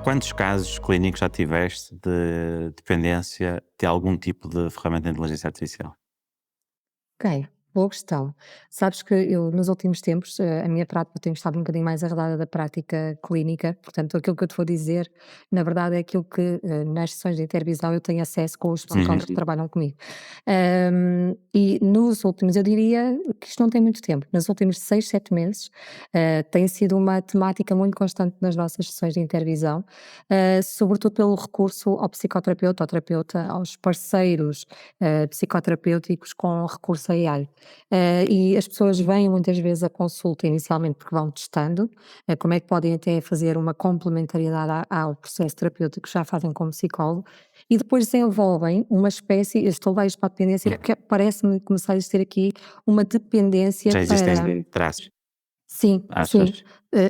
Quantos casos clínicos já tiveste de dependência de algum tipo de ferramenta de inteligência artificial? Ok, boa questão. Sabes que eu nos últimos tempos, a minha prática tem estado um bocadinho mais arredada da prática clínica, portanto aquilo que eu te vou dizer, na verdade é aquilo que nas sessões de intervisão eu tenho acesso com os psicólogos Uhum. que trabalham comigo. E nos últimos, eu diria que isto não tem muito tempo, nos últimos 6, 7 meses, tem sido uma temática muito constante nas nossas sessões de intervisão, sobretudo pelo recurso ao psicoterapeuta, ao terapeuta, aos parceiros psicoterapêuticos com recurso a AI. E as pessoas vêm muitas vezes à consulta inicialmente porque vão testando, como é que podem até fazer uma complementariedade ao processo terapêutico que já fazem como psicólogo, e depois desenvolvem uma espécie, eu estou a levar isto para a dependência, porque parece-me começar a existir aqui uma dependência Já para. existem traços, Sim, sim, achas?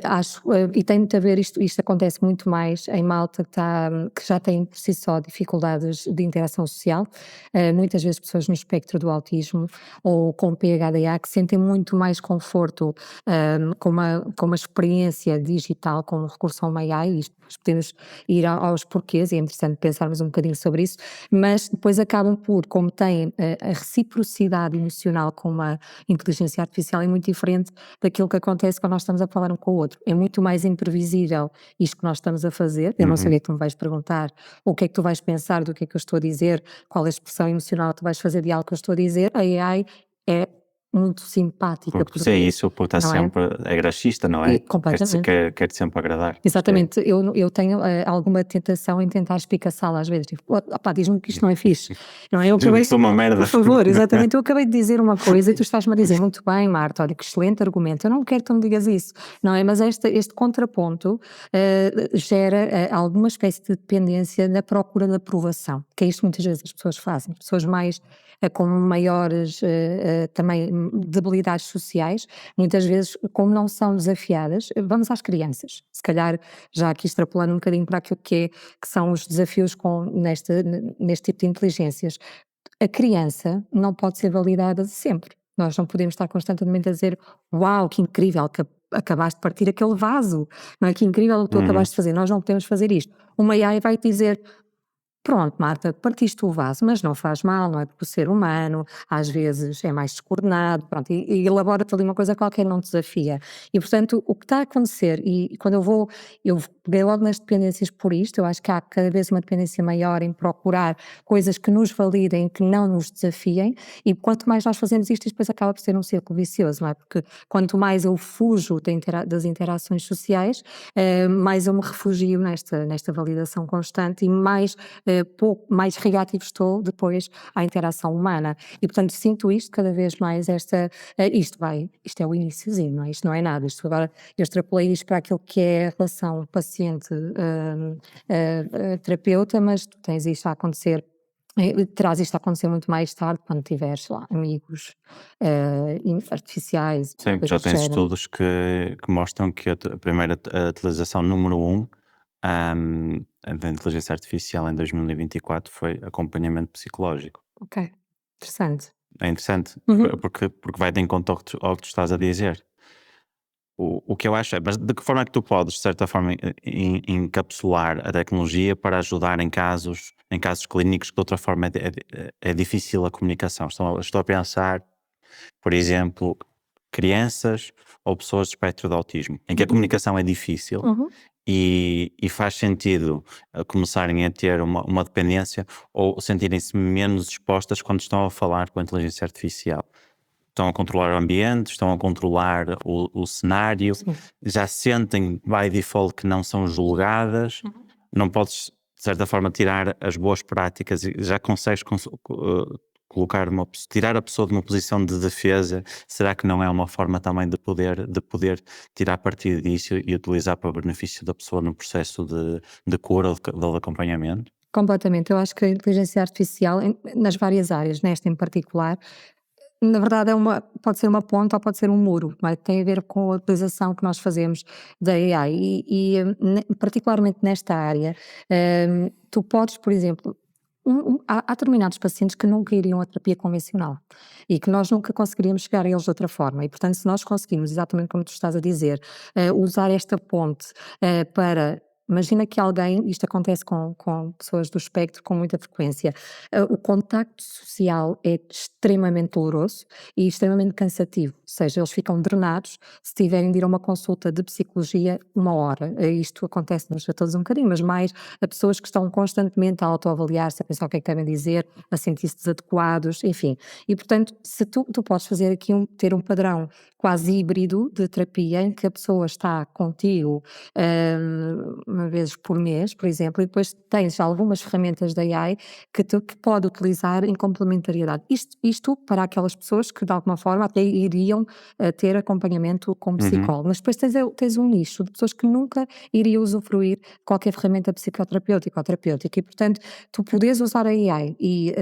acho, e tem muito a ver isto acontece muito mais em malta que já tem por si só dificuldades de interação social, muitas vezes pessoas no espectro do autismo ou com PHDA que sentem muito mais conforto, com uma experiência digital, com o recurso ao AI, isto nós podemos ir aos porquês e é interessante pensarmos um bocadinho sobre isso, mas depois acabam por, como têm a reciprocidade emocional com uma inteligência artificial é muito diferente daquilo que acontece quando nós estamos a falar um com o outro. É muito mais imprevisível isto que nós estamos a fazer. Eu não sei o Uhum. que é que tu me vais perguntar, ou o que é que tu vais pensar do que é que eu estou a dizer, qual é a expressão emocional que tu vais fazer de algo que eu estou a dizer. A AI é muito simpática Porque por se é vezes, isso, porque está não é? sempre, é graxista, não E é? completamente. Quer-te sempre agradar. Acho que é. Exatamente, eu tenho, alguma tentação em tentar espicaçá-la às vezes, tipo: opá, diz-me que isto não é fixe", não é? Eu acabei Sou uma por merda. favor, exatamente, eu acabei de dizer uma coisa e tu estás-me a dizer: "Muito bem, Marta, olha que excelente argumento", eu não quero que tu me digas isso, não é? Mas este contraponto, gera, alguma espécie de dependência na procura da aprovação, que é isto que muitas vezes as pessoas fazem, pessoas mais, com maiores, também debilidades sociais, muitas vezes, como não são desafiadas, vamos às crianças, se calhar já aqui extrapolando um bocadinho para aquilo que são os desafios neste tipo de inteligências. A criança não pode ser validada sempre. Nós não podemos estar constantemente a dizer: "Uau, que incrível que acabaste de partir aquele vaso, não é? Que incrível o que tu Uhum. acabaste de fazer", nós não podemos fazer isto. Uma AI vai te dizer: "Pronto, Marta, partiste o vaso, mas não faz mal, não é? Porque o ser humano às vezes é mais descoordenado", pronto, e elabora-te ali uma coisa qualquer, não te desafia. E portanto, o que está a acontecer, e quando eu peguei logo nas dependências por isto, eu acho que há cada vez uma dependência maior em procurar coisas que nos validem, que não nos desafiem, e quanto mais nós fazemos isto depois acaba por ser um círculo vicioso, não é? Porque quanto mais eu fujo das interações sociais, mais eu me refugio nesta validação constante e mais pouco mais reativo estou depois à interação humana. E portanto sinto isto cada vez mais isto é o iniciozinho, não é? Isto não é nada, isto agora eu extrapolei isto para aquilo que é a relação paciente, terapeuta, mas tu tens isto a acontecer, terás isto a acontecer muito mais tarde quando tiveres, sei lá, amigos, artificiais, Sim, já coisas do tens género. estudos que mostram que a primeira a utilização número um da inteligência artificial em 2024 foi acompanhamento psicológico. Ok, interessante. É interessante, Uhum. porque vai de encontro ao que tu estás a dizer. O que eu acho é, mas de que forma é que tu podes, de certa forma, encapsular a tecnologia para ajudar em casos clínicos que de outra forma é difícil a comunicação? Estou a pensar, por exemplo, crianças ou pessoas de espectro de autismo, em que a Uhum. comunicação é difícil Uhum. e faz sentido começarem a ter uma dependência ou sentirem-se menos expostas quando estão a falar com a inteligência artificial. Estão a controlar o ambiente, estão a controlar o cenário, Sim. já sentem by default que não são julgadas, Uhum. não podes, de certa forma, tirar as boas práticas e já consegues colocar tirar a pessoa de uma posição de defesa. Será que não é uma forma também de poder tirar partido disso e utilizar para o benefício da pessoa no processo de cura ou de acompanhamento? Completamente. Eu acho que a inteligência artificial, nas várias áreas, nesta em particular, na verdade pode ser uma ponte ou pode ser um muro, não é? Tem a ver com a utilização que nós fazemos da AI particularmente nesta área, tu podes, por exemplo, há determinados pacientes que nunca iriam à terapia convencional e que nós nunca conseguiríamos chegar a eles de outra forma e, portanto, se nós conseguirmos, exatamente como tu estás a dizer, usar esta ponte, para imagina que alguém, isto acontece com pessoas do espectro com muita frequência, o contacto social é extremamente doloroso e extremamente cansativo, ou seja, eles ficam drenados se tiverem de ir a uma consulta de psicologia 1 hora. Isto acontece-nos a todos um bocadinho, mas mais a pessoas que estão constantemente a autoavaliar-se, a pensar o que é que devem dizer, a sentir-se desadequados, enfim. E portanto, se tu podes fazer aqui ter um padrão quase híbrido de terapia em que a pessoa está contigo 1 vez por mês, por exemplo, e depois tens algumas ferramentas da AI que pode utilizar em complementariedade. Isto para aquelas pessoas que de alguma forma até iriam ter acompanhamento com Uhum. psicólogo, mas depois tens um nicho de pessoas que nunca iriam usufruir de qualquer ferramenta psicoterapêutica ou terapêutica e portanto tu podes usar a AI e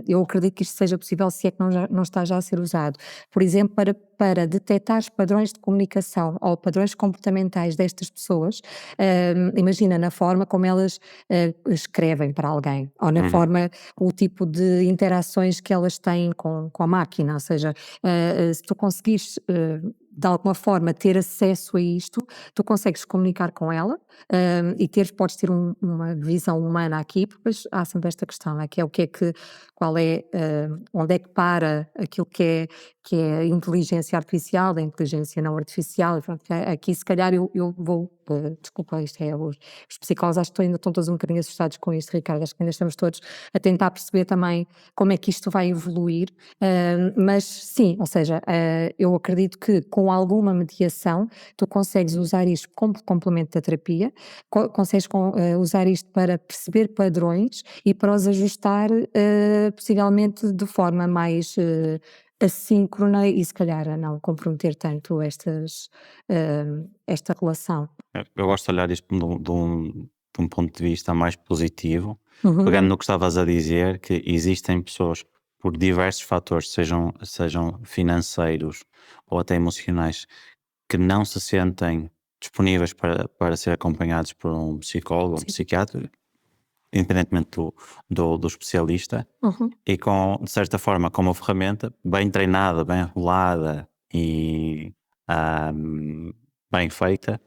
eu acredito que isto seja possível se é que não está já a ser usado, por exemplo, para detectar padrões de comunicação ou padrões comportamentais destas pessoas, imagina na forma como elas escrevem para alguém, ou na Uhum. forma, o tipo de interações que elas têm com a máquina, ou seja, se tu conseguires de alguma forma ter acesso a isto, tu consegues comunicar com ela podes ter uma visão humana aqui, porque depois há sempre esta questão, não é? Que é qual é, onde é que para aquilo que é a inteligência artificial, da inteligência não artificial, e pronto, aqui se calhar eu vou, desculpa, isto é, os psicólogos acho que ainda estão todos um bocadinho assustados com isto, Ricardo, acho que ainda estamos todos a tentar perceber também como é que isto vai evoluir, mas sim, ou seja, eu acredito que com alguma mediação tu consegues usar isto como complemento da terapia, consegues usar isto para perceber padrões e para os ajustar possivelmente de forma mais assíncrona e se calhar a não comprometer tanto esta relação. Eu gosto de olhar isto de um ponto de vista mais positivo, pegando Uhum. no que estavas a dizer, que existem pessoas por diversos fatores, sejam financeiros ou até emocionais, que não se sentem disponíveis para ser acompanhados por um psicólogo ou um Sim. psiquiatra, independentemente do especialista, Uhum. e de certa forma, com uma ferramenta bem treinada, bem rolada e ahm, bem feita,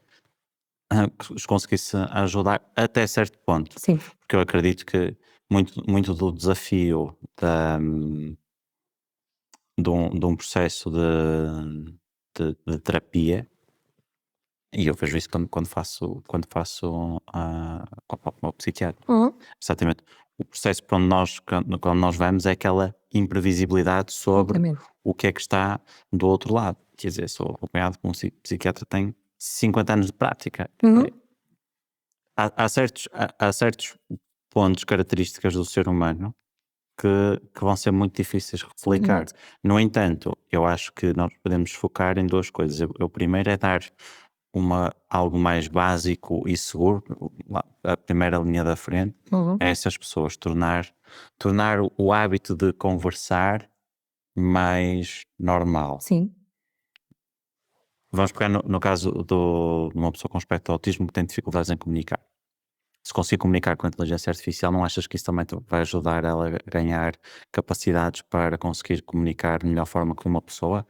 que os conseguisse ajudar até certo ponto. Sim. Porque eu acredito que muito do desafio de um processo de terapia, e eu vejo isso quando faço com o meu psiquiatra. Uhum. Exatamente. O processo para onde quando nós vamos é aquela imprevisibilidade sobre Exatamente. o que é que está do outro lado. Quer dizer, sou acompanhado por um psiquiatra que tem 50 anos de prática. Uhum. Há certos pontos, características do ser humano que vão ser muito difíceis de replicar. Seguramente. No entanto, eu acho que nós podemos focar em duas coisas. O primeiro é dar algo mais básico e seguro, a primeira linha da frente, Uhum. é essas pessoas tornar o hábito de conversar mais normal. Sim. Vamos pegar no caso de uma pessoa com espectro de autismo que tem dificuldades em comunicar. Se conseguir comunicar com a inteligência artificial, não achas que isso também vai ajudar ela a ganhar capacidades para conseguir comunicar de melhor forma com uma pessoa?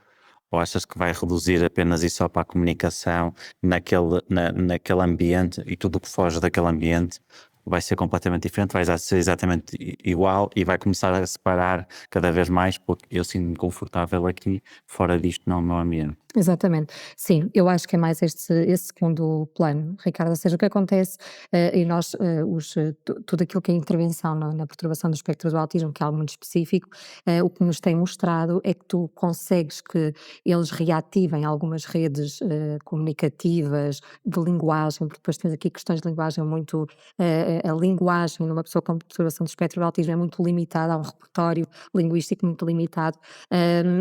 Ou achas que vai reduzir apenas isso só para a comunicação naquele ambiente e tudo o que foge daquele ambiente vai ser completamente diferente, vai ser exatamente igual e vai começar a separar cada vez mais porque eu sinto-me confortável aqui, fora disto não é o meu ambiente. Exatamente. Sim, eu acho que é mais esse segundo plano, Ricardo. Ou seja, o que acontece, e nós, tudo aquilo que é intervenção na perturbação do espectro do autismo, que é algo muito específico, o que nos tem mostrado é que tu consegues que eles reativem algumas redes comunicativas, de linguagem, porque depois tens aqui questões de linguagem muito. A linguagem numa pessoa com perturbação do espectro do autismo é muito limitada, há um repertório linguístico muito limitado.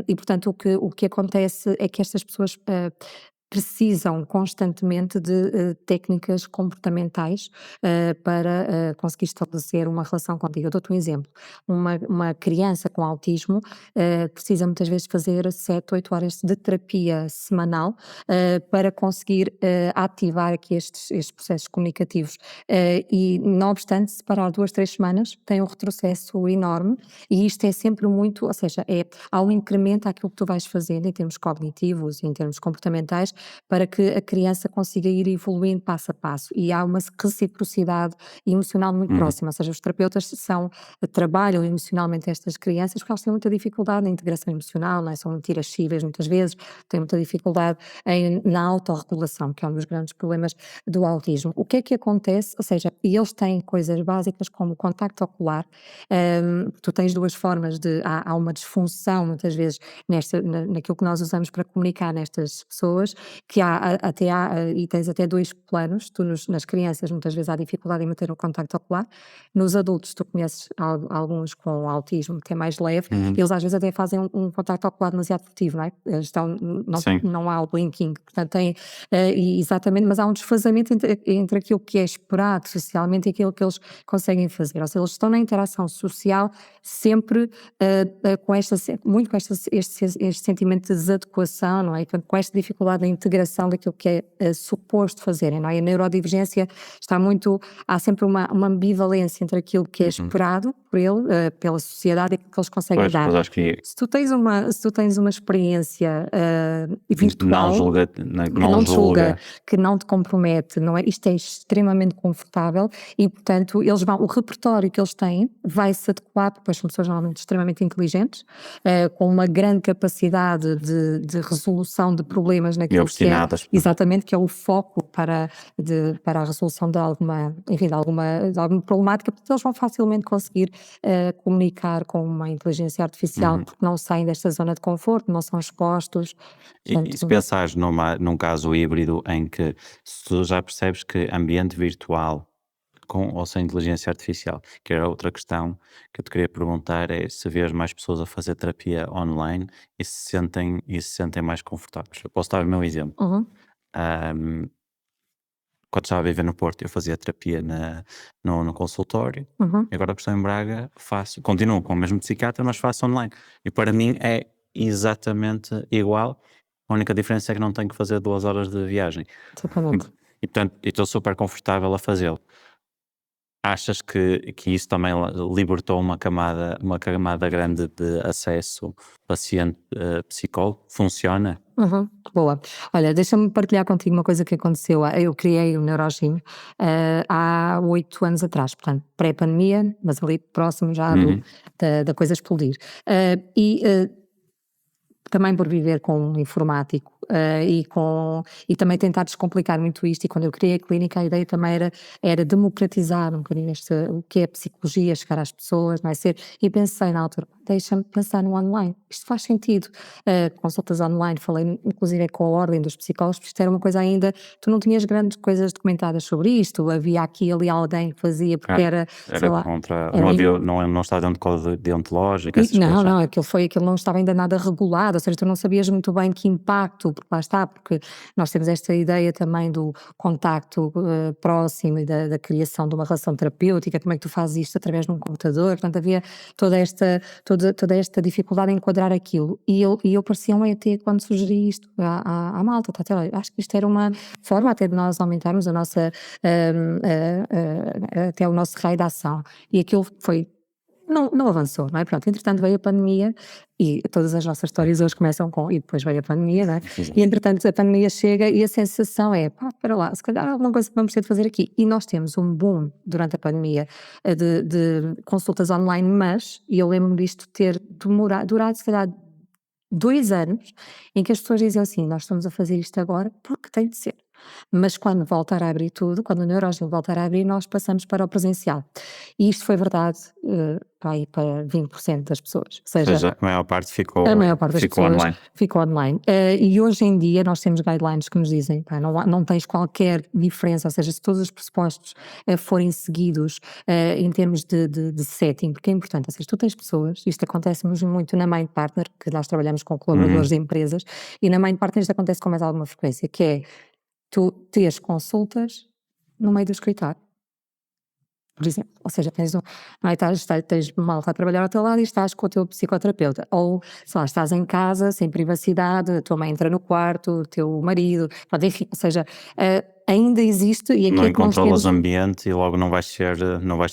E portanto o que acontece é que estas pessoas, precisam constantemente de, técnicas comportamentais, para, conseguir estabelecer uma relação contigo. Eu dou-te um exemplo, uma criança com autismo, precisa muitas vezes fazer 7, 8 horas de terapia semanal, para conseguir, ativar aqui estes processos comunicativos, e não obstante se parar 2, 3 semanas, tem um retrocesso enorme, e isto é sempre muito, ou seja, há um incremento àquilo que tu vais fazendo em termos cognitivos e em termos comportamentais, para que a criança consiga ir evoluindo passo a passo. E há uma reciprocidade emocional muito Uhum. próxima, ou seja, os terapeutas trabalham emocionalmente estas crianças porque elas têm muita dificuldade na integração emocional, não é? São muito irascíveis muitas vezes, têm muita dificuldade na autorregulação, que é um dos grandes problemas do autismo. O que é que acontece? Ou seja, eles têm coisas básicas como o contacto ocular. Tu tens duas formas há uma disfunção muitas vezes naquilo que nós usamos para comunicar nestas pessoas, que e tens até dois planos. Nas crianças muitas vezes há dificuldade em manter o contacto ocular. Nos adultos tu conheces alguns com autismo que é mais leve, Uhum. eles às vezes até fazem um contacto ocular demasiado furtivo, não é? Sim. Não há o blinking, portanto exatamente, mas há um desfazamento entre aquilo que é esperado socialmente e aquilo que eles conseguem fazer, ou seja, eles estão na interação social sempre muito com este sentimento de desadequação, não é? Com esta dificuldade da integração daquilo que é suposto fazerem, não é? A neurodivergência há sempre uma ambivalência entre aquilo que é esperado por ele, pela sociedade e aquilo que eles conseguem Pois, dar. mas acho que Se tu tens uma experiência não virtual julga, que não não te julga, julga. que não te compromete, não é? Isto é extremamente confortável e, portanto, o repertório que eles têm vai-se adequar, porque são pessoas normalmente extremamente inteligentes, com uma grande capacidade de resolução de problemas E naquilo que é, obstinadas. exatamente, que é o foco para a resolução de alguma, enfim, de alguma problemática, porque eles vão facilmente conseguir comunicar com uma inteligência artificial, Uhum. porque não saem desta zona de conforto, não são expostos. E se pensares num caso híbrido em que se tu já percebes que ambiente virtual com ou sem inteligência artificial, que era outra questão que eu te queria perguntar, é se vês mais pessoas a fazer terapia online e se sentem mais confortáveis. Eu posso dar o meu exemplo. Uhum, Ahm, Quando estava a viver no Porto, eu fazia terapia no consultório, uhum. e agora que estou em Braga, continuo com o mesmo psiquiatra, mas faço online. E para mim é exatamente igual, a única diferença é que não tenho que fazer 2 horas de viagem. Exatamente. E portanto, eu estou super confortável a fazê-lo. Achas que isso também libertou uma camada grande de acesso paciente-psicólogo? Funciona? Uhum, boa. Olha, deixa-me partilhar contigo uma coisa que aconteceu. Eu criei o Neurogym há 8 anos atrás, portanto, pré-pandemia, mas ali próximo já Uhum. da coisa explodir. Também por viver com um informático e também tentar descomplicar muito isto, e quando eu criei a clínica a ideia também era democratizar um bocadinho o que é a psicologia, chegar às pessoas, não é ser, e pensei na altura, deixa-me pensar no online, isto faz sentido. Consultas online, falei inclusive com a ordem dos psicólogos, porque isto era uma coisa ainda, tu não tinhas grandes coisas documentadas sobre isto, havia aqui e ali alguém que fazia porque era, sei Era lá, contra, era não está dentro de código deontológico, essas não, coisas. não, aquilo não estava ainda nada regulado, ou seja, tu não sabias muito bem que impacto, porque lá está, porque nós temos esta ideia também do contacto próximo e da criação de uma relação terapêutica, como é que tu fazes isto através de um computador, portanto havia toda esta dificuldade em enquadrar aquilo, e eu parecia um ET quando sugeri isto à malta, tá, até lá, acho que isto era uma forma até de nós aumentarmos até o nosso raio de ação, e aquilo não avançou, não é? Pronto, entretanto veio a pandemia e todas as nossas histórias hoje começam com e depois veio a pandemia, não é? E entretanto a pandemia chega e a sensação é, pá, espera lá, se calhar há alguma coisa que vamos ter de fazer aqui. E nós temos um boom durante a pandemia de consultas online, e eu lembro-me disto ter durado se calhar 2 anos, em que as pessoas diziam assim: "Nós estamos a fazer isto agora porque tem de ser". Mas quando voltar a abrir tudo, quando o Neurogil voltar a abrir, nós passamos para o presencial. E isto foi verdade, para aí para 20% das pessoas, ou Ou seja, seja, a maior parte a ficou, maior parte das ficou pessoas online. ficou online. E hoje em dia nós temos guidelines que nos dizem, pá, não tens qualquer diferença, ou seja, se todos os pressupostos forem seguidos em termos de setting, porque é importante, ou seja, tu tens pessoas, isto acontece-nos muito na Mind Partner, que nós trabalhamos com colaboradores de empresas, e na Mind Partner isto acontece com mais alguma frequência, que é tu tens consultas no meio do escritório, por exemplo. Ou seja, não é, tens malta a trabalhar ao teu lado e estás com o teu psicoterapeuta. Ou, sei lá, estás em casa, sem privacidade, a tua mãe entra no quarto, o teu marido, pode, enfim, ou seja, ainda existe e Não aquilo que nós controlas temos. o ambiente e logo não vais ser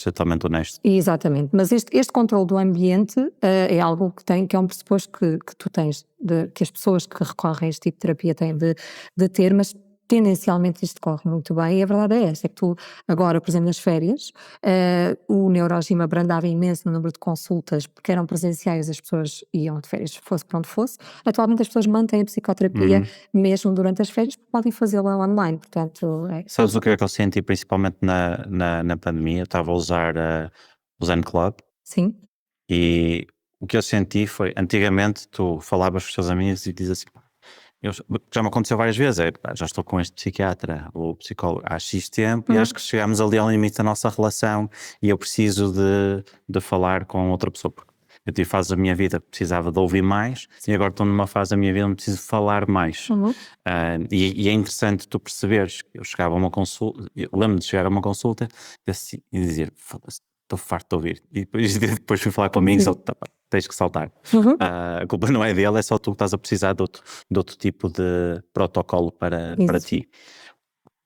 totalmente honesto. Exatamente, mas este controle do ambiente é algo que é um pressuposto que tu tens, que as pessoas que recorrem a este tipo de terapia têm de ter, mas tendencialmente isto corre muito bem e a verdade é esta, é que tu agora, por exemplo, nas férias, o Neurogym abrandava imenso no número de consultas, porque eram presenciais, as pessoas iam de férias, fosse para onde fosse. Atualmente as pessoas mantêm a psicoterapia mesmo durante as férias, porque podem fazê-la online, portanto. Sabes o que é que eu senti principalmente na pandemia? Eu estava a usar o Zen Club Sim. e o que eu senti foi, antigamente tu falavas com os teus amigos e dizes assim, já me aconteceu várias vezes, pá, já estou com este psiquiatra ou psicólogo há X tempo e acho que chegámos ali ao limite da nossa relação e eu preciso de falar com outra pessoa. Porque eu tive fases da minha vida que precisava de ouvir mais e agora estou numa fase da minha vida onde preciso falar mais. Uhum. E é interessante tu perceberes que eu chegava a uma consulta, lembro-me de chegar a uma consulta e dizer, "Foda-se, estou farto de ouvir." E depois fui falar comigo e Sim. disse, "Tá, pá, tens que saltar." Uhum. A culpa não é dele, é só tu que estás a precisar de outro tipo de protocolo para Isso. ti.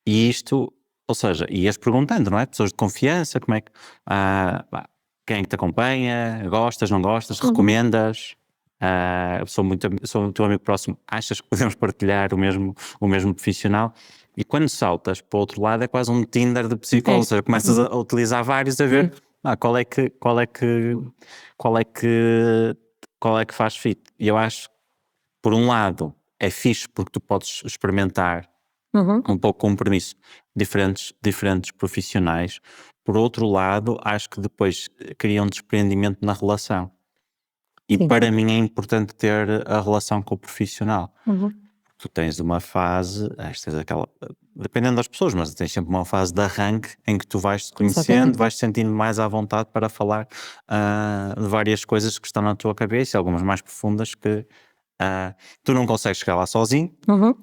E isto, ou seja, ias perguntando, não é? Pessoas de confiança, como é que, pá, quem é que te acompanha, gostas, não gostas, recomendas, sou o teu amigo próximo, achas que podemos partilhar o mesmo profissional? E quando saltas para o outro lado é quase um Tinder de psicólogo, ou seja, começas a utilizar vários a ver qual é que, qual é que faz fit. E eu acho, por um lado, é fixe porque tu podes experimentar Uhum. um pouco com compromisso diferentes profissionais. Por outro lado, acho que depois cria um desprendimento na relação. E Sim. para mim é importante ter a relação com o profissional. Uhum. Tu tens uma fase, tens aquela, dependendo das pessoas, mas tens sempre uma fase de arranque em que tu vais te conhecendo, Exatamente. vais te sentindo mais à vontade para falar de várias coisas que estão na tua cabeça, algumas mais profundas que tu não consegues chegar lá sozinho. Uhum.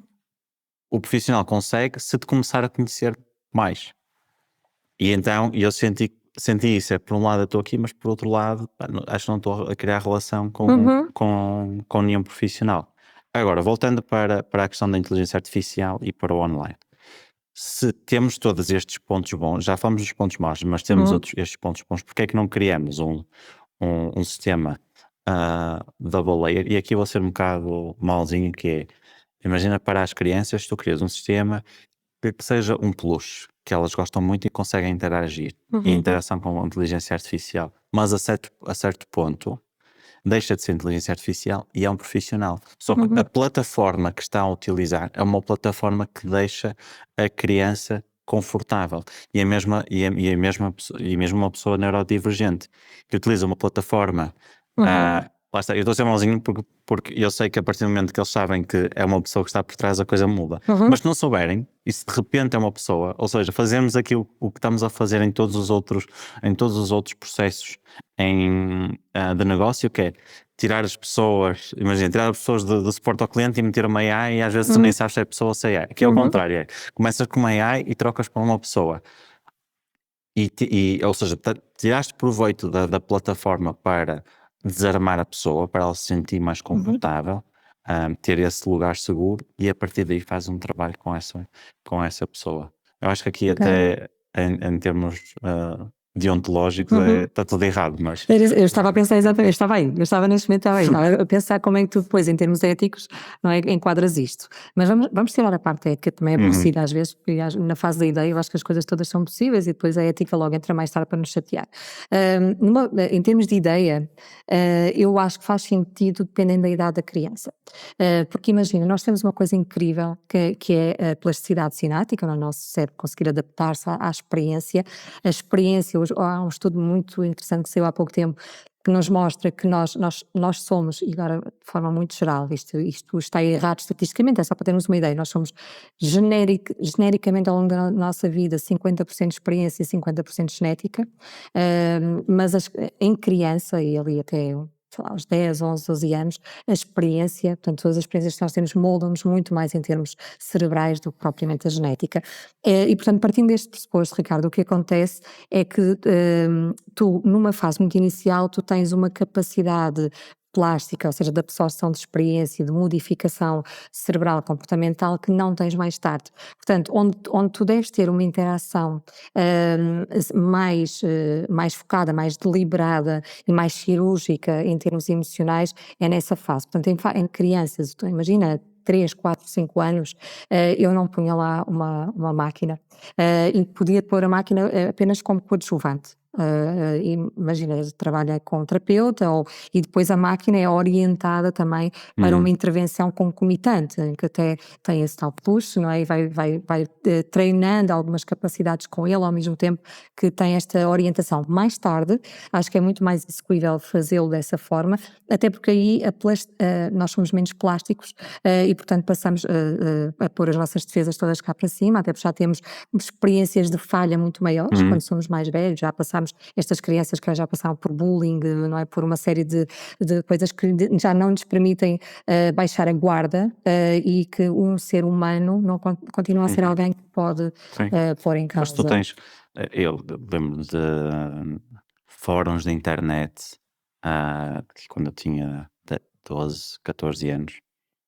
O profissional consegue se te começar a conhecer mais. E então eu senti isso, por um lado eu estou aqui, mas por outro lado acho que não estou a criar relação Uhum. com nenhum profissional. Agora, voltando para a questão da inteligência artificial e para o online. Se temos todos estes pontos bons, já falamos dos pontos maus, mas temos Uhum. estes pontos bons, porque é que não criamos um sistema double layer? E aqui vou ser um bocado malzinho, que é, imagina para as crianças, tu crias um sistema que seja um plus, que elas gostam muito e conseguem interagir. E a Uhum. interação com a inteligência artificial. Mas a certo ponto, deixa de ser inteligência artificial e é um profissional. Só que a Uhum. plataforma que está a utilizar é uma plataforma que deixa a criança confortável. E mesmo uma pessoa neurodivergente que utiliza uma plataforma. Uhum. Lá está, eu estou a ser mauzinho porque eu sei que a partir do momento que eles sabem que é uma pessoa que está por trás, a coisa muda. Uhum. Mas se não souberem, e se de repente é uma pessoa, ou seja, fazemos aquilo o que estamos a fazer em todos os outros processos de negócio, que é tirar as pessoas, imagina, tirar as pessoas do suporte ao cliente e meter uma AI, e às vezes tu nem Uhum. sabes se é pessoa ou se é AI. Aqui é o Uhum. contrário, começas com uma AI e trocas para uma pessoa. Ou seja, tiraste proveito da plataforma para desarmar a pessoa, para ela se sentir mais Uhum. confortável, ter esse lugar seguro e a partir daí faz um trabalho com essa pessoa. Eu acho que aqui Ok. até em termos deontológicos Uhum. está tudo errado, mas Eu estava a pensar exatamente, eu estava neste momento, estava a pensar como é que tu depois, em termos éticos, não é, enquadras isto. Mas vamos tirar a parte ética, que também é Uhum. aborrecida às vezes, porque na fase da ideia eu acho que as coisas todas são possíveis e depois a ética logo entra mais tarde para nos chatear. Em termos de ideia, eu acho que faz sentido dependendo da idade da criança. Porque imagina, nós temos uma coisa incrível que é a plasticidade sináptica, no nosso cérebro conseguir adaptar-se à experiência. A experiência, há um estudo muito interessante que saiu há pouco tempo, que nos mostra que nós somos, e agora de forma muito geral, isto está errado estatisticamente, é só para termos uma ideia, nós somos genericamente ao longo da nossa vida 50% experiência e 50% genética, mas em criança, e ali até sei lá, aos 10, 11, 12 anos, a experiência, portanto, todas as experiências que nós temos moldam-nos muito mais em termos cerebrais do que propriamente a genética. E, portanto, partindo deste pressuposto, Ricardo, o que acontece é que tu, numa fase muito inicial, tu tens uma capacidade plástica, ou seja, de absorção de experiência, de modificação cerebral comportamental que não tens mais tarde. Portanto, onde tu deves ter uma interação mais focada, mais deliberada e mais cirúrgica em termos emocionais, é nessa fase. Portanto, em crianças, tu imagina, 3, 4, 5 anos, eu não punha lá uma máquina, e podia pôr a máquina apenas como coadjuvante. Imagina, trabalha com um terapeuta e depois a máquina é orientada também para uma intervenção concomitante, em que até tem esse tal push, não é? E vai treinando algumas capacidades com ele ao mesmo tempo que tem esta orientação. Mais tarde, acho que é muito mais execuível fazê-lo dessa forma, até porque aí nós somos menos plásticos e portanto passamos a pôr as nossas defesas todas cá para cima, até porque já temos experiências de falha muito maiores quando somos mais velhos, já passamos, estas crianças que já passaram por bullying, não é? Por uma série de coisas que já não nos permitem baixar a guarda e que um ser humano não continua a ser alguém que pode Sim. pôr em Mas tu causa. tens, eu lembro de fóruns da internet, que quando eu tinha 12, 14 anos,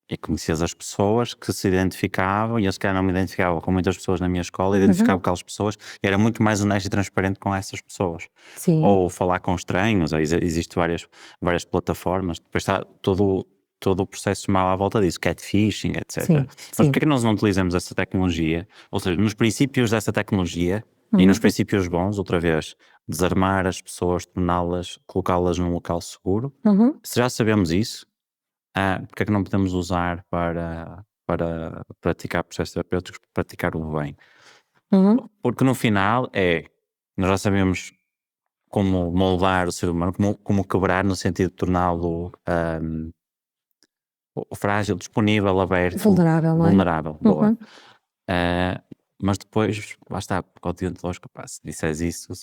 e conhecias as pessoas que se identificavam, e eu se calhar não me identificava com muitas pessoas na minha escola, identificava com aquelas pessoas, e era muito mais honesto e transparente com essas pessoas. Sim, Ou falar com estranhos, existem várias plataformas, depois está todo o processo mal à volta disso, catfishing, etc. sim, Mas sim. porquê é que nós não utilizamos essa tecnologia, ou seja, nos princípios dessa tecnologia, e nos princípios bons, outra vez, desarmar as pessoas, torná-las, colocá-las num local seguro? Uhum. Se já sabemos isso, porque é que não podemos usar para praticar processos terapêuticos, para praticar o bem? Uhum. Porque no final nós já sabemos como moldar o ser humano, como quebrar no sentido de torná-lo frágil, disponível, aberto, Vulnerável, não é? vulnerável, boa. Uhum. Mas depois, lá está, porque o deontológico, se disseres isso,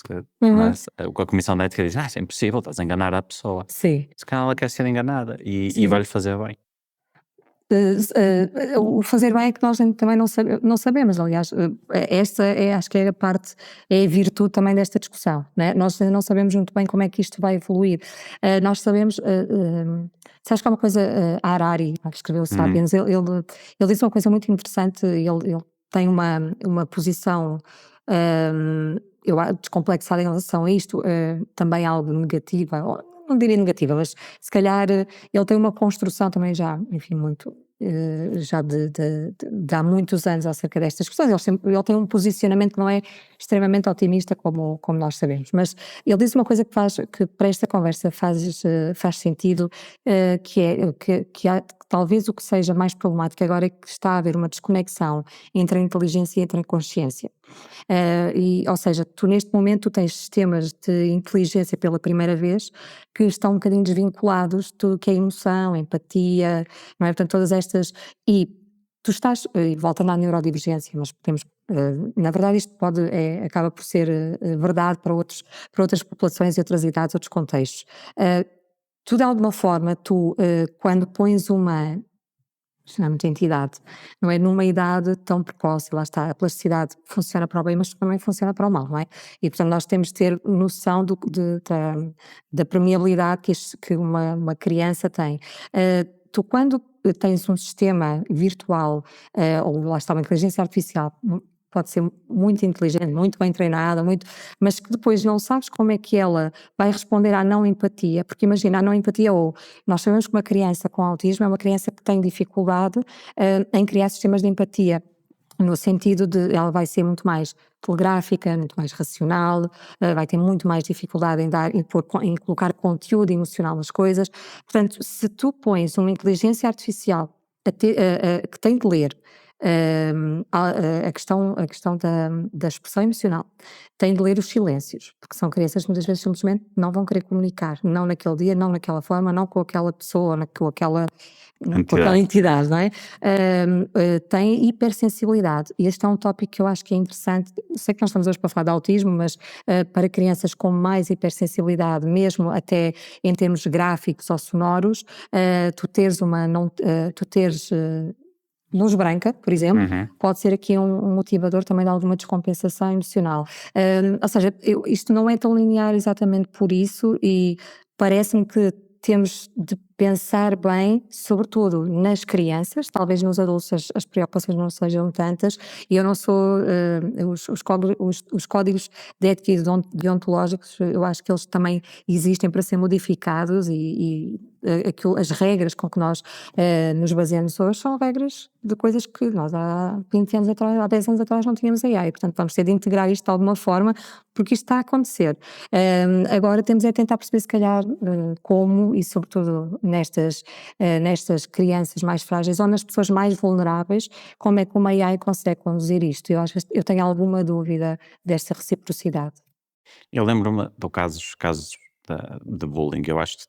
Uhum. a Comissão de Ética diz, isso é impossível, estás a enganar a pessoa. Sim. Se calhar ela quer ser enganada e Sim. vai-lhe fazer bem. O fazer bem é que nós também não sabemos, aliás, esta acho que é a parte, é a virtude também desta discussão, né? Nós não sabemos muito bem como é que isto vai evoluir. Nós sabemos, sabes que há uma coisa, Harari, que escreveu o Sapiens, ele disse uma coisa muito interessante, ele tem uma posição, descomplexada em relação a isto, também algo negativa, não diria negativa, mas se calhar ele tem uma construção também já, enfim, muito, já de há muitos anos acerca destas questões. Ele tem um posicionamento que não é extremamente otimista, como nós sabemos, mas ele diz uma coisa que para esta conversa faz sentido, que é que talvez o que seja mais problemático agora é que está a haver uma desconexão entre a inteligência e entre a consciência. Ou seja, tu neste momento tens sistemas de inteligência pela primeira vez que estão um bocadinho desvinculados de tudo que é emoção, empatia, não é? Portanto, todas estas. E tu estás, e voltando à neurodivergência, mas podemos. Na verdade, isto acaba por ser verdade para outras populações e outras idades, outros contextos. Tu, de alguma forma, quando pões isto não é muita entidade, não é? Numa idade tão precoce, lá está, a plasticidade funciona para o bem, mas também funciona para o mal, não é? E portanto nós temos de ter noção da permeabilidade que uma criança tem. Tu quando tens um sistema virtual, ou lá está uma inteligência artificial, pode ser muito inteligente, muito bem treinada, mas que depois não sabes como é que ela vai responder à não empatia, porque imagina, a não empatia, ou nós sabemos que uma criança com autismo é uma criança que tem dificuldade em criar sistemas de empatia, no sentido de ela vai ser muito mais telegráfica, muito mais racional, vai ter muito mais dificuldade em colocar conteúdo emocional nas coisas. Portanto, se tu pões uma inteligência artificial que tem de ler a questão da expressão emocional, tem de ler os silêncios, porque são crianças que muitas vezes simplesmente não vão querer comunicar, não naquele dia, não naquela forma, não com aquela pessoa, com aquela entidade, não é? Tem hipersensibilidade, e este é um tópico que eu acho que é interessante. Sei que nós estamos hoje para falar de autismo, mas para crianças com mais hipersensibilidade, mesmo até em termos gráficos ou sonoros, tu teres luz branca, por exemplo, pode ser aqui um motivador também de alguma descompensação emocional. Ou seja, isto não é tão linear exatamente por isso, e parece-me que temos de pensar bem, sobretudo nas crianças, talvez nos adultos as preocupações não sejam tantas, e eu não sou, os códigos de ética e deontológicos, eu acho que eles também existem para ser modificados as regras com que nós nos baseamos hoje são regras de coisas que nós há 20 anos atrás, há 10 anos atrás não tínhamos AI, portanto vamos ter de integrar isto de alguma forma, porque isto está a acontecer. Agora temos é tentar perceber se calhar como, e sobretudo nestas crianças mais frágeis ou nas pessoas mais vulneráveis, como é que uma AI consegue conduzir isto. Eu tenho alguma dúvida desta reciprocidade. Eu lembro-me de casos de bullying. Eu acho que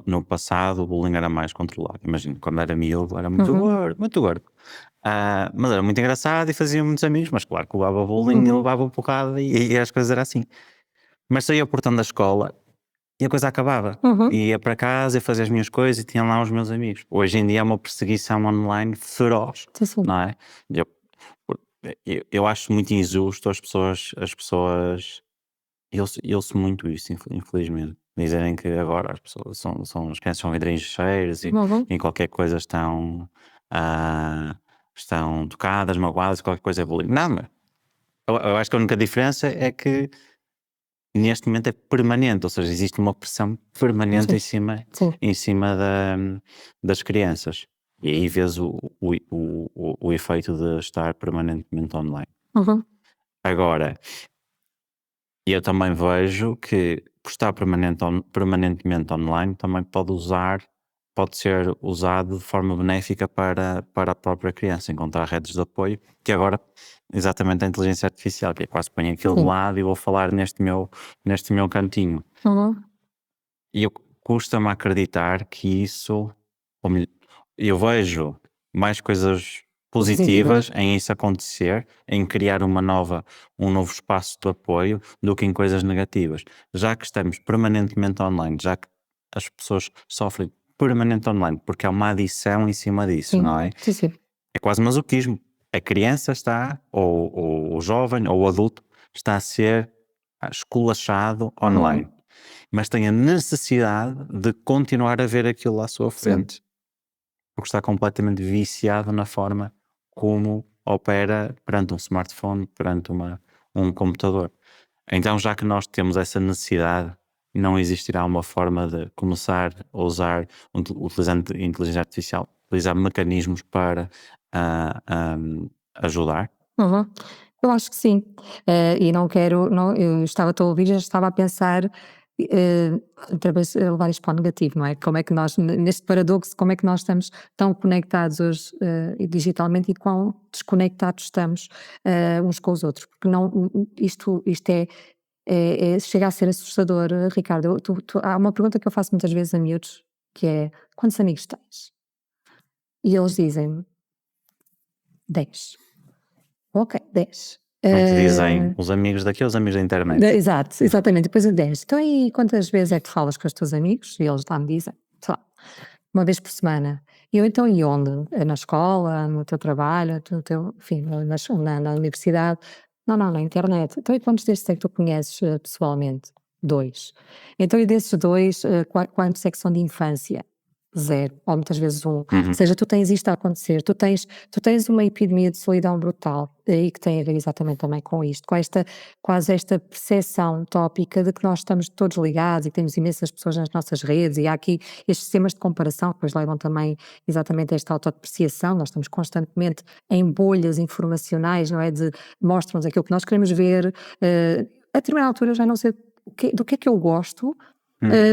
no passado o bullying era mais controlado. Imagino, quando era miúdo era muito Uhum. gordo, muito gordo. Mas era muito engraçado e fazia muitos amigos, mas claro que levava bullying e Uhum. levava porrada e as coisas eram assim. Mas saía o portão da escola e a coisa acabava. Uhum. E ia para casa e fazia as minhas coisas e tinha lá os meus amigos. Hoje em dia é uma perseguição online feroz, Sim, sim. não é? Eu, eu acho muito injusto as pessoas eu sou muito isso, infelizmente. Dizerem que agora as pessoas as crianças são vidrinhos cheiros e Uhum. em qualquer coisa ah, estão tocadas, magoadas, qualquer coisa é bullying. Não, mas eu acho que a única diferença é que neste momento é permanente, ou seja, existe uma pressão permanente Sim, em cima, sim. em cima das crianças. E aí vês o efeito de estar permanentemente online. Uhum. Agora, eu também vejo que por estar permanentemente online também pode ser usado de forma benéfica para a própria criança, encontrar redes de apoio, que agora exatamente a inteligência artificial, que é quase põe aquilo de Sim. lado e vou falar neste meu cantinho. Uhum. E custa-me acreditar que isso, ou melhor, eu vejo mais coisas Positivas. positivas em isso acontecer, em criar um novo espaço de apoio, do que em coisas negativas. Já que estamos permanentemente online, já que as pessoas sofrem permanente online, porque há uma adição em cima disso, Sim, não é? sim, sim. É quase masoquismo. A criança está, ou o jovem, ou o adulto, está a ser esculachado Uhum. online, mas tem a necessidade de continuar a ver aquilo à sua Sim. frente, porque está completamente viciado na forma como opera perante um smartphone, perante um computador. Então, já que nós temos essa necessidade, não existirá uma forma de começar a usar, utilizando inteligência artificial, utilizar mecanismos para ah, ah, ajudar? Uhum. Eu acho que sim. E não quero, não, eu estava a ouvir, já estava a pensar, eh, outra vez a levar isto para o negativo, não é? Como é que nós, neste paradoxo, como é que nós estamos tão conectados hoje, e digitalmente, e quão desconectados estamos, uns com os outros? Porque não, isto chega a ser assustador, Ricardo. Há uma pergunta que eu faço muitas vezes a miúdos, que é: quantos amigos tens? E eles dizem-me 10. Ok, 10. Não te dizem os amigos daqui, os amigos da internet. Exato, exatamente. Depois a 10. Então, e quantas vezes é que falas com os teus amigos? E eles lá me dizem, sei lá, uma vez por semana. E eu, então, e onde? É na escola, no teu trabalho, no teu, enfim, na universidade? Não, não, na internet. Então, e quantos destes é que tu conheces pessoalmente? 2. Então, e desses 2, quantos é que são de infância? 0, ou muitas vezes 1. Ou Uhum. seja, tu tens isto a acontecer, tu tens uma epidemia de solidão brutal, e que tem a ver exatamente também com isto, com esta, quase esta percepção utópica de que nós estamos todos ligados e que temos imensas pessoas nas nossas redes, e há aqui estes sistemas de comparação que depois levam também exatamente a esta autodepreciação. Nós estamos constantemente em bolhas informacionais, não é? Mostram-nos aquilo que nós queremos ver, a determinada altura eu já não sei do que é que eu gosto,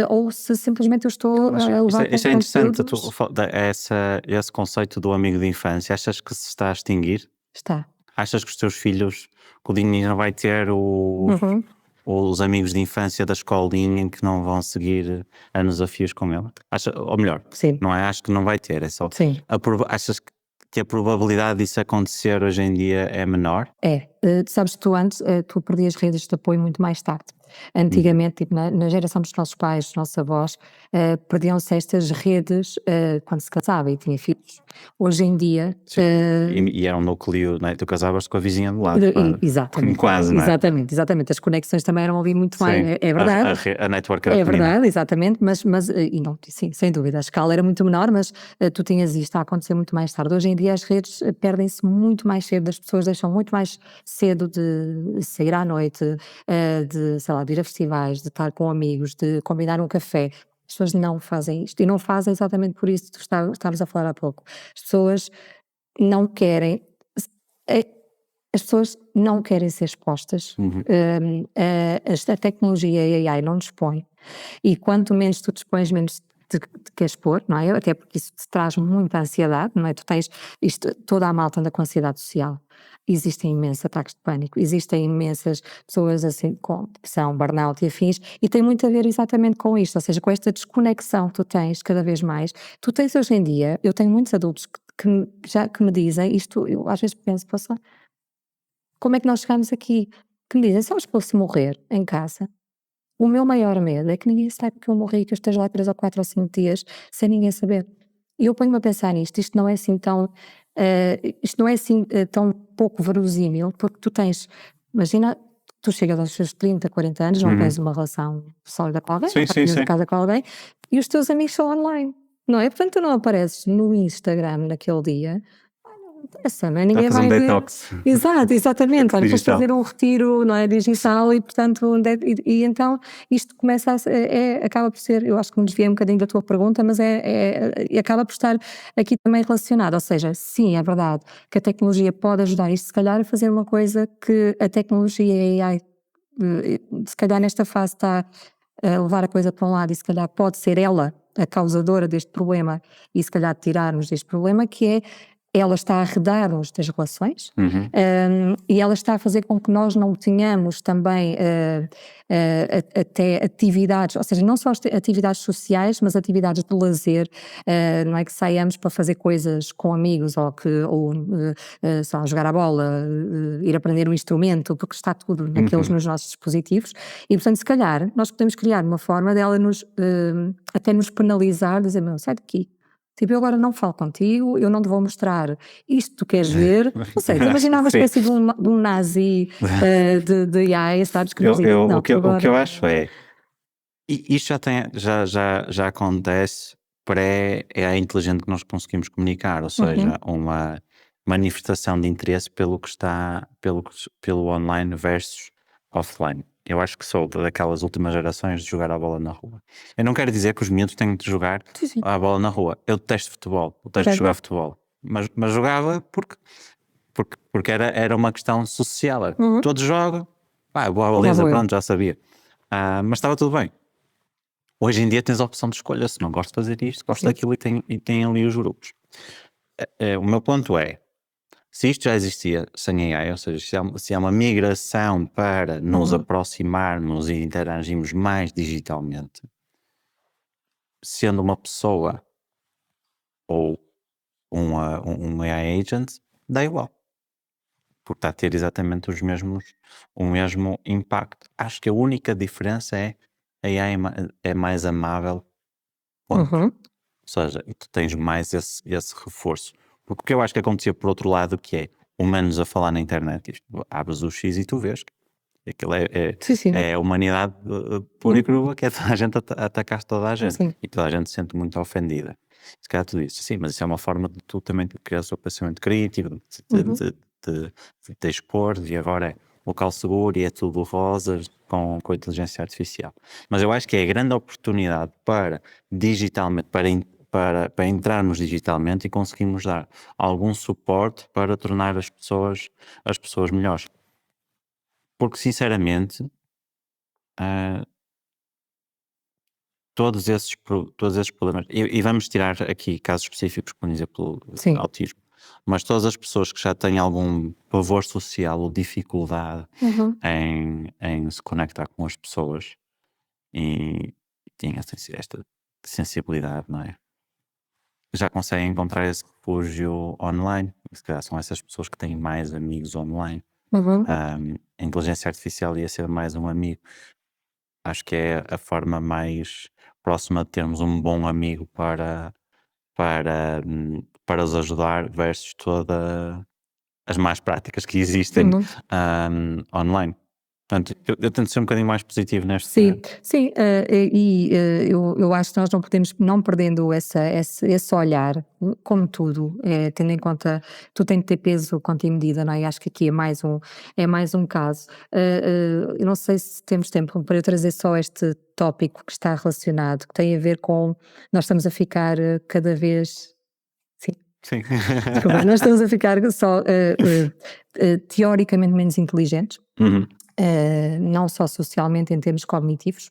ou se simplesmente eu estou Mas a isto levar é, com isto é interessante, conteúdos. esse conceito do amigo de infância. Achas que se está a extinguir? Está. Achas que os teus filhos, que o Dini não vai ter Uhum. os amigos de infância da escolinha em que não vão seguir anos a fios com ele? Ou melhor, Sim, não é? Acho que não vai ter, é só. sim. Achas que a probabilidade disso acontecer hoje em dia é menor? É, sabes que tu antes, tu perdias redes de apoio muito mais tarde. Antigamente, tipo, na geração dos nossos pais, dos nossos avós, perdiam-se estas redes, quando se casava e tinha filhos. Hoje em dia, Sim. E era um núcleo, não é? Tu casavas com a vizinha do lado, exatamente, quase, não é? exatamente. As conexões também eram ali muito mais, Sim, é verdade. a network era É pequenina. verdade, exatamente, mas e não, sim, sem dúvida, a escala era muito menor, mas tu tinhas isto a acontecer muito mais tarde. Hoje em dia as redes perdem-se muito mais cedo, as pessoas deixam muito mais cedo de sair à noite, de, sei lá, de ir a festivais, de estar com amigos, de combinar um café. As pessoas não fazem isto e não fazem exatamente por isso que estávamos a falar há pouco. As pessoas não querem, eh, as pessoas não querem ser expostas. Uhum. A tecnologia e a AI não dispõe. E quanto menos tu dispões, menos te queres pôr, não é? Até porque isso te traz muita ansiedade, não é? Tu tens isto, toda a malta anda com ansiedade social. Existem imensos ataques de pânico, existem imensas pessoas assim com depressão, burnout e afins, e tem muito a ver exatamente com isto, ou seja, com esta desconexão que tu tens cada vez mais. Tu tens hoje em dia, eu tenho muitos adultos que me dizem isto, eu às vezes penso, poxa, como é que nós chegamos aqui? Que me dizem, sabes que eu se morrer em casa, o meu maior medo é que ninguém saiba que eu morri, que eu esteja lá 3 ou 4 ou 5 dias sem ninguém saber. E eu ponho-me a pensar nisto, isto não é assim tão, isto não é assim tão pouco verosímil, porque tu tens, imagina, tu chegas aos seus 30, 40 anos, não tens uma relação sólida com alguém, não Sim, sim, partilhas a sim. casa com alguém, e os teus amigos são online, não é? Portanto, tu não apareces no Instagram naquele dia, não interessa, não é? Vai Ninguém fazer um vai ver. detox Exato, exatamente. Olha, foste digital. fazer um retiro, não é, digital e portanto, e então isto começa a acaba por ser, eu acho que me desviei um bocadinho da tua pergunta, mas acaba por estar aqui também relacionado, ou seja, sim, é verdade que a tecnologia pode ajudar isto, se calhar a fazer uma coisa que a tecnologia e a AI, se calhar nesta fase está a levar a coisa para um lado e se calhar pode ser ela a causadora deste problema e se calhar tirar-nos deste problema, que é ela está a arredar-nos das relações, Uhum. e ela está a fazer com que nós não tenhamos também até atividades, ou seja, não só atividades sociais, mas atividades de lazer, não é que saiamos para fazer coisas com amigos ou só jogar a bola, ir aprender um instrumento, porque está tudo nos nossos dispositivos, e portanto se calhar nós podemos criar uma forma dela até nos penalizar, dizer, meu, sai daqui. Tipo, eu agora não falo contigo, eu não te vou mostrar isto que tu queres ver. Ou seja, imagina uma Sim. espécie de um nazi de AI, sabes? Que nos diz, não, O que agora. eu acho é, isto já acontece pré-AI inteligente que nós conseguimos comunicar, ou Uhum, seja, uma manifestação de interesse pelo que está, pelo online versus offline. Eu acho que sou daquelas últimas gerações de jogar a bola na rua. Eu não quero dizer que os miúdos têm de jogar sim, sim. a bola na rua. Eu detesto futebol, detesto Ok. jogar futebol. Mas jogava porque era uma questão social. Uhum. Todos jogam, boa Lá beleza, vou eu. pronto, já sabia. Mas estava tudo bem. Hoje em dia tens a opção de escolha, se não gosto de fazer isto, gosto Sim. daquilo e tem ali os grupos. O meu ponto é, se isto já existia sem AI, ou seja, se há uma migração para nos Uhum. aproximarmos e interagirmos mais digitalmente, sendo uma pessoa ou um AI agent, dá igual, porque está a ter exatamente o mesmo impacto. Acho que a única diferença é a AI é mais amável, ponto. Uhum. Ou seja, tu tens mais esse reforço. Porque o que eu acho que acontecia por outro lado, que é humanos a falar na internet, isto, abres o X e tu vês que aquilo Sim, sim. é a humanidade pura e crua, que é toda a gente atacar toda a gente. Sim. E toda a gente se sente muito ofendida. Se calhar tu dizes, sim, mas isso é uma forma de tu também criar o seu pensamento crítico, Uhum. de te expor, e agora é local seguro e é tudo rosas com inteligência artificial. Mas eu acho que é a grande oportunidade para digitalmente, para entrarmos digitalmente e conseguirmos dar algum suporte para tornar as pessoas melhores. Porque sinceramente, ah, todos esses problemas, e vamos tirar aqui casos específicos, por exemplo, Sim. autismo, mas todas as pessoas que já têm algum pavor social ou dificuldade Uhum. em se conectar com as pessoas e têm esta sensibilidade, não é? Já conseguem encontrar esse refúgio online. Se calhar são essas pessoas que têm mais amigos online. Uhum. A inteligência artificial ia ser mais um amigo. Acho que é a forma mais próxima de termos um bom amigo para os ajudar versus todas as más práticas que existem Uhum. online. Portanto, eu tento ser um bocadinho mais positivo neste. Sim, sim, eu acho que nós não podemos, não perdendo esse olhar, como tudo, tendo em conta, tudo tem que ter peso, conta e medida, não é? E acho que aqui é mais um caso. Eu não sei se temos tempo para eu trazer só este tópico que está relacionado, que tem a ver com, nós estamos a ficar cada vez, sim, Sim. desculpa, nós estamos a ficar só teoricamente menos inteligentes. Uhum. Não só socialmente em termos cognitivos,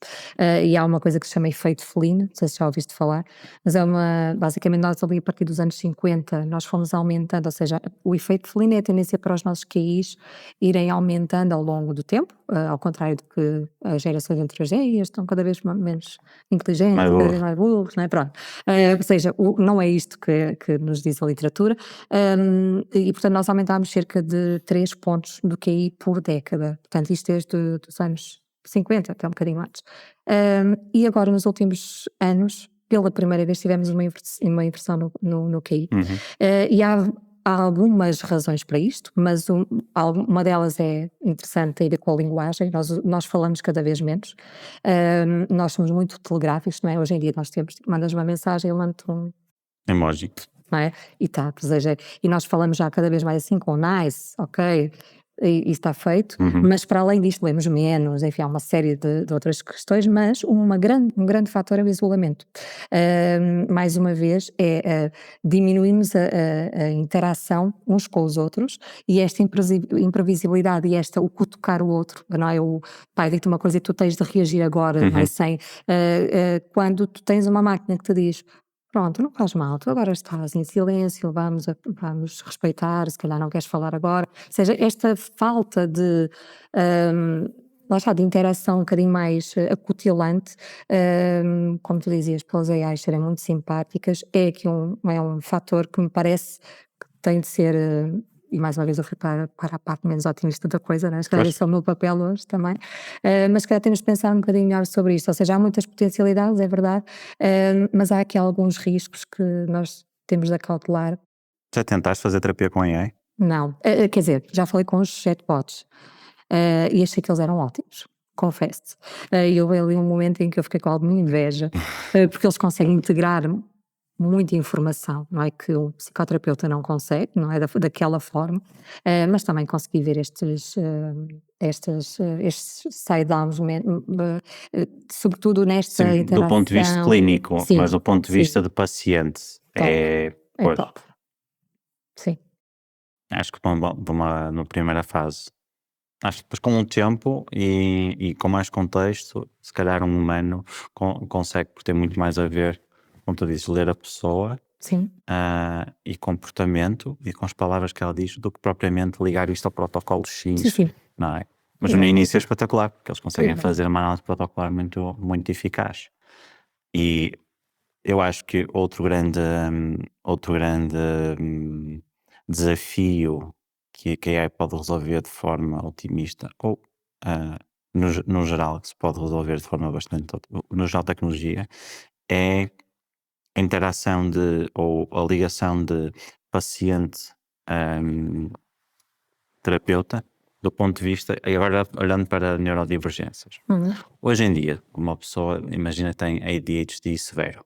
e há uma coisa que se chama efeito Flynn, não sei se já ouviste falar, mas basicamente nós ali a partir dos anos 50 nós fomos aumentando, ou seja, o efeito Flynn é a tendência para os nossos QIs irem aumentando ao longo do tempo, ao contrário do que as gerações anteriores estão cada vez menos inteligentes, Mais cada burro. vez mais burros, não é? Pronto. Ou seja, não é isto que nos diz a literatura, e portanto nós aumentámos cerca de 3 pontos do QI por década, portanto isto desde os anos 50 até um bocadinho antes. E agora nos últimos anos, pela primeira vez tivemos uma inversão no QI. Uhum. E há algumas razões para isto, mas uma delas é interessante, tem a ver com a linguagem, nós falamos cada vez menos, nós somos muito telegráficos, não é? Hoje em dia nós mandas uma mensagem, eu mando Emoji. não é? E tá, ou seja, e nós falamos já cada vez mais assim com nice, ok, e isso está feito, Uhum. mas para além disto lemos menos, enfim, há uma série de outras questões, mas um grande fator é o isolamento. Mais uma vez, diminuirmos a interação uns com os outros e esta imprevisibilidade e o cutucar o outro, não é? O pai diz-te uma coisa e tu tens de reagir agora, não é? Uhum. Quando tu tens uma máquina que te diz pronto, não faz mal, tu agora estás em silêncio, vamos respeitar, se calhar não queres falar agora. Ou seja, esta falta lá está, de interação um bocadinho mais acutilante, como tu dizias, pelas AIs serem muito simpáticas, é aqui um fator que me parece que tem de ser, e mais uma vez eu fui para a parte menos otimista da coisa, né? Se calhar Pois. esse é o meu papel hoje também, mas se calhar temos de pensar um bocadinho melhor sobre isto, ou seja, há muitas potencialidades, é verdade, mas há aqui alguns riscos que nós temos de acautelar. Já tentaste fazer terapia com AI? Não, quer dizer, já falei com os chatbots, e achei que eles eram ótimos, confesso. E houve ali um momento em que eu fiquei com alguma inveja, porque eles conseguem integrar muita informação, não é, que o psicoterapeuta não consegue, não é daquela forma, mas também consegui ver estes side-downs, sobretudo nesta Sim, do ponto de vista interação. clínico, Sim, mas do ponto de sim, vista de paciente top, é pois, top, sim. acho que numa primeira fase, acho que depois com o tempo e com mais contexto, se calhar um humano consegue ter muito mais a ver, como tu dizes, ler a pessoa, Sim, e comportamento e com as palavras que ela diz, do que propriamente ligar isto ao protocolo sim, X, sim, não é? Mas no exato, início é espetacular, porque eles conseguem exato. fazer uma análise protocolar muito, muito eficaz. E eu acho que outro grande desafio que a AI pode resolver de forma otimista, ou no geral, que se pode resolver de forma no geral, tecnologia, é a interação ou a ligação de paciente, hum, terapeuta, do ponto de vista, e agora olhando para neurodivergências. Uhum, Hoje em dia, uma pessoa, imagina, tem ADHD severo.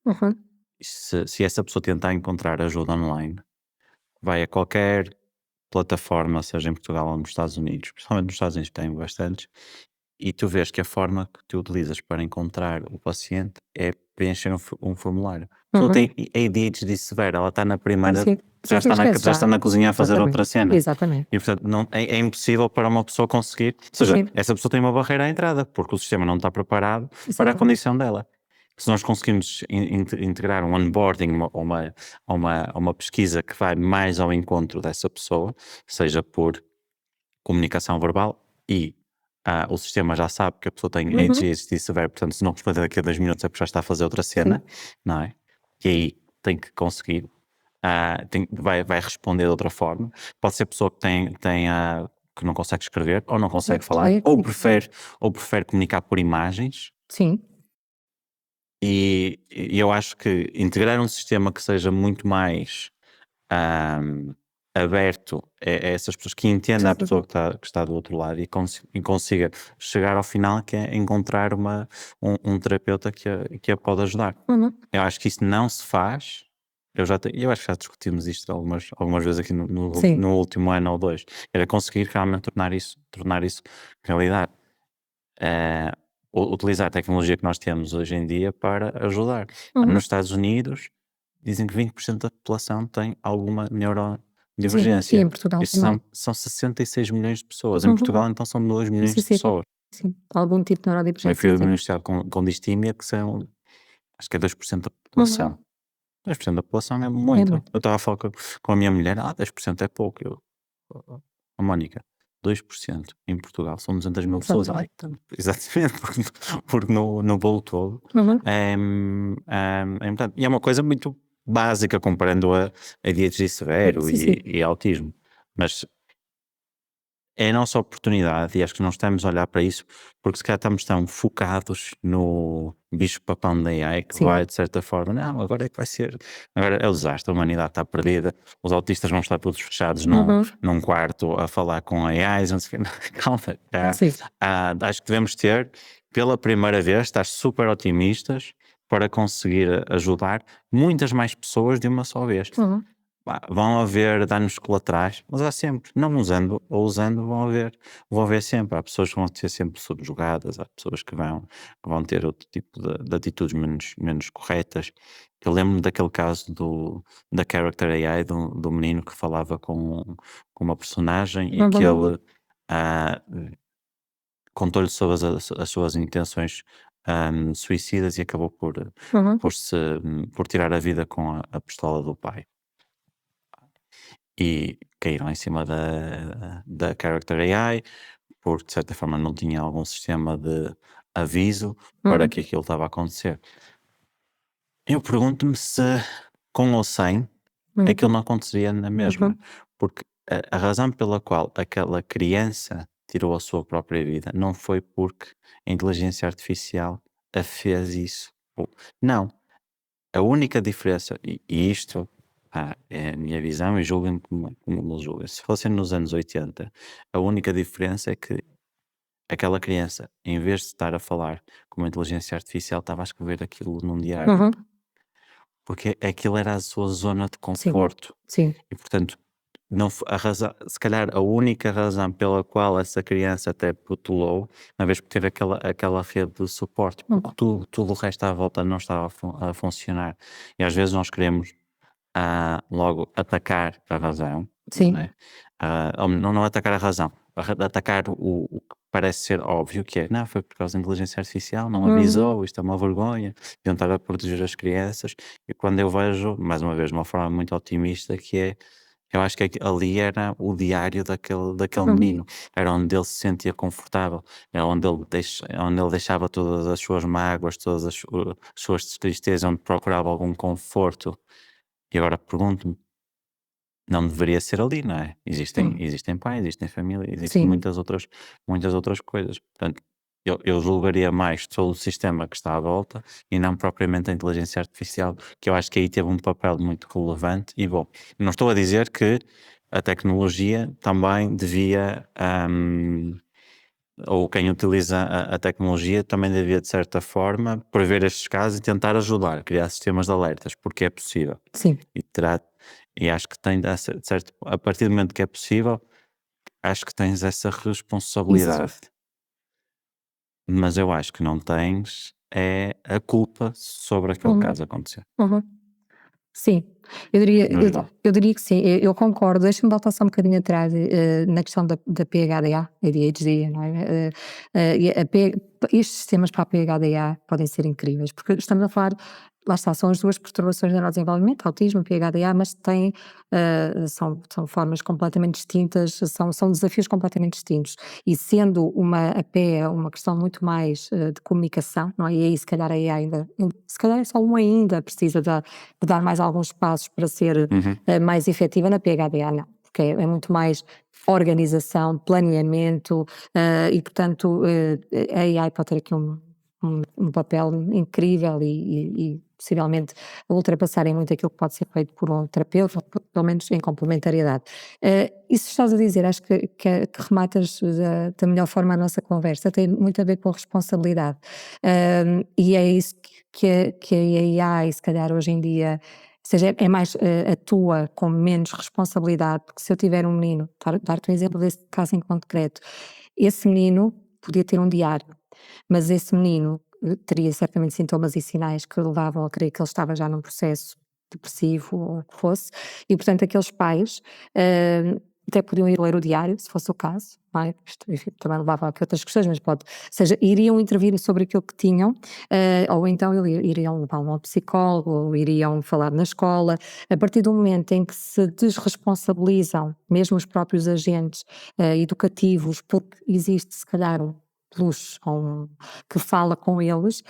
uhum, Se essa pessoa tentar encontrar ajuda online, vai a qualquer plataforma, seja em Portugal ou nos Estados Unidos, principalmente nos Estados Unidos tem bastantes, e tu vês que a forma que tu utilizas para encontrar o paciente é preencher um formulário. A pessoa uhum. tem ADHD severa, ela está na Ah, primeira, sim, já está na, esquece já está já. na cozinha a fazer Exatamente, outra cena. exatamente. E portanto é impossível para uma pessoa conseguir, ou Sim, seja, sim, essa pessoa tem uma barreira à entrada, porque o sistema não está preparado para a exatamente. condição dela. Se nós conseguirmos integrar um onboarding ou uma pesquisa que vai mais ao encontro dessa pessoa, seja por comunicação verbal e o sistema já sabe que a pessoa tem Uhum, ADHD severo, portanto se não responder daqui a 2 minutos é porque já está a fazer outra sim, cena, não é? E aí tem que conseguir, vai responder de outra forma. Pode ser pessoa que tem que não consegue escrever, ou não consegue falar, Olha, ou prefere comunicar por imagens. sim, E eu acho que integrar um sistema que seja muito mais ahm, aberto a essas pessoas, que entenda a pessoa que está do outro lado e consiga chegar ao final, que é encontrar um terapeuta que a pode ajudar. uhum, Eu acho que isso não se faz. Eu acho que já discutimos isto algumas vezes aqui sim, no último ano ou dois. Era conseguir realmente tornar isso realidade. Eh, Utilizar a tecnologia que nós temos hoje em dia para ajudar. uhum, Nos Estados Unidos, dizem que 20% da população tem alguma sim, e neurodivergência. em Portugal Isto também. são 66 milhões de pessoas. Em Uhum, Portugal, então, são 2 milhões sim, de sim, pessoas. sim, algum tipo de Meu neurodivergência, filho sim. diagnosticado com distímia, que são, acho que é 2% da Uhum, população. 2% da população é é muito. muito. Eu estava a falar com a minha mulher, 10% é pouco. Oh, Mónica, 2% em Portugal são 200 mil pessoas. Exatamente. Exatamente, porque no bolo todo Uhum, é importante. E é uma coisa muito básica comparando a ADHD severo sim, sim. e autismo. Mas é a nossa oportunidade, e acho que não estamos a olhar para isso, porque se calhar estamos tão focados no bicho-papão da AI, que Sim. vai, de certa forma, não, agora é que vai ser, agora é o desastre, a humanidade está perdida, os autistas vão estar todos fechados Uhum, num quarto a falar com AIs, não sei o quê. Calma, sim. acho que devemos ter, pela primeira vez, estar super otimistas para conseguir ajudar muitas mais pessoas de uma só vez. Uhum, Vão haver danos colaterais, mas há sempre, não usando ou usando, vão haver sempre. Há pessoas que vão ser sempre subjugadas, há pessoas que vão ter outro tipo de atitudes menos corretas. Eu lembro-me daquele caso da Character AI, do menino que falava com uma personagem e que uhum, ele ah, contou-lhe sobre as suas intenções suicidas e acabou uhum, por tirar a vida com a pistola do pai. E caíram em cima da Character AI, porque de certa forma não tinha algum sistema de aviso para uhum, que aquilo estava a acontecer. Eu pergunto-me se, com ou sem, aquilo uhum, não aconteceria na mesma, uhum, porque a razão pela qual aquela criança tirou a sua própria vida não foi porque a inteligência artificial a fez isso. Não, a única diferença, e isto é a minha visão, e julguem-me como me julguem. Se fosse nos anos 80, a única diferença é que aquela criança, em vez de estar a falar com uma inteligência artificial, estava a escrever aquilo num diário, uhum, porque aquilo era a sua zona de sim, conforto. sim. E portanto, não, a razão, se calhar a única razão pela qual essa criança até protelou, uma vez por ter aquela rede de suporte, porque Uhum, tudo o resto à volta não estava a funcionar. E às vezes nós queremos logo atacar a razão, não sim. é? Ou não atacar a razão, atacar o que parece ser óbvio, que é, não, foi por causa da inteligência artificial, não Uhum, avisou, isto é uma vergonha, deviam estar a proteger as crianças. E quando eu vejo, mais uma vez, de uma forma muito otimista, que é, eu acho que ali era o diário daquele uhum, menino, era onde ele se sentia confortável, era onde ele deixava todas as suas mágoas, todas as suas tristezas, onde procurava algum conforto. E agora pergunto-me, não deveria ser ali, não é? Existem, uhum, existem pais, existem família, existem sim. muitas outras coisas. Portanto, eu julgaria mais todo o sistema que está à volta e não propriamente a inteligência artificial, que eu acho que aí teve um papel muito relevante. E bom, não estou a dizer que a tecnologia também devia, ou quem utiliza a tecnologia também devia, de certa forma, prever estes casos e tentar ajudar, criar sistemas de alertas, porque é possível. Sim. E terá, e acho que tem, certo, a partir do momento que é possível, acho que tens essa Isso. responsabilidade. Mas eu acho que não tens é a culpa sobre aquele Uhum, caso acontecer, uhum. Sim, eu diria no eu geral. eu diria que sim, eu concordo. Deixa-me voltar só um bocadinho atrás, na questão da PHDA, ADHD, não é? E estes sistemas para a PHDA podem ser incríveis, porque estamos a falar, lá está, são as 2 perturbações do neurodesenvolvimento, autismo, PHDA, mas têm, são formas completamente distintas, são desafios completamente distintos. E sendo a PE uma questão muito mais, de comunicação, não é? E aí se calhar a AI se calhar é só um ainda, precisa de dar mais alguns passos para ser, Uhum. mais efetiva. Na PHDA não. porque é muito mais organização, planeamento, e portanto, a AI pode ter aqui um papel incrível e possivelmente ultrapassarem muito aquilo que pode ser feito por um terapeuta, ou pelo menos em complementariedade. Isso estás a dizer, acho que rematas da melhor forma a nossa conversa, tem muito a ver com responsabilidade. E é isso que a AI, se calhar hoje em dia, ou seja, é mais, atua com menos responsabilidade, porque se eu tiver um menino, dar-te um exemplo desse caso em concreto, esse menino podia ter um diário, mas esse menino teria certamente sintomas e sinais que levavam a crer que ele estava já num processo depressivo ou o que fosse, e portanto aqueles pais até podiam ir ler o diário, se fosse o caso, não é? Isto, enfim, também levava a que outras questões, mas pode, ou seja, iriam intervir sobre aquilo que tinham, ou então iriam levá-lo ao psicólogo, ou iriam falar na escola. A partir do momento em que se desresponsabilizam, mesmo os próprios agentes educativos, porque existe se calhar um plus ou que fala com eles,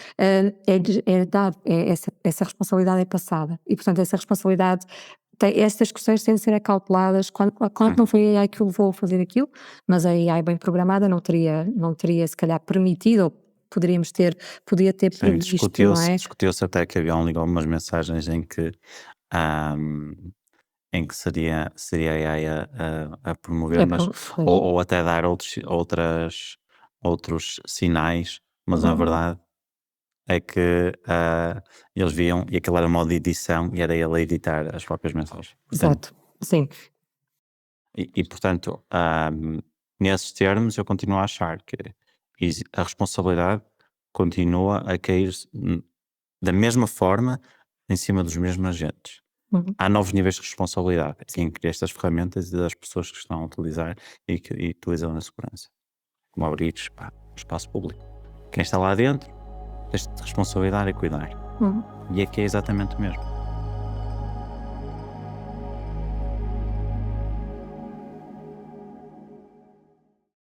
essa responsabilidade é passada e portanto essa responsabilidade estas questões têm de ser acauteladas, claro que não foi a AI que o levou a fazer aquilo, mas a AI bem programada não teria se calhar permitido, ou podia ter Sim, previsto, não é? discutiu-se até que havia algumas mensagens ahm, em que seria a AI a promover, É mas, pois. ou até dar outros sinais, mas na Uhum. verdade é que eles viam e aquilo era modo de edição e era ele a editar as próprias mensagens. Portanto, Exato, sim. portanto, nesses termos eu continuo a achar que a responsabilidade continua a cair da mesma forma em cima dos mesmos agentes. Uhum. Há novos níveis de responsabilidade Sim. em criar estas ferramentas e das pessoas que estão a utilizar e utilizam na segurança, como abrir espaço público. Quem está lá dentro, tem responsabilidade e cuidar. Uhum. E aqui é exatamente o mesmo.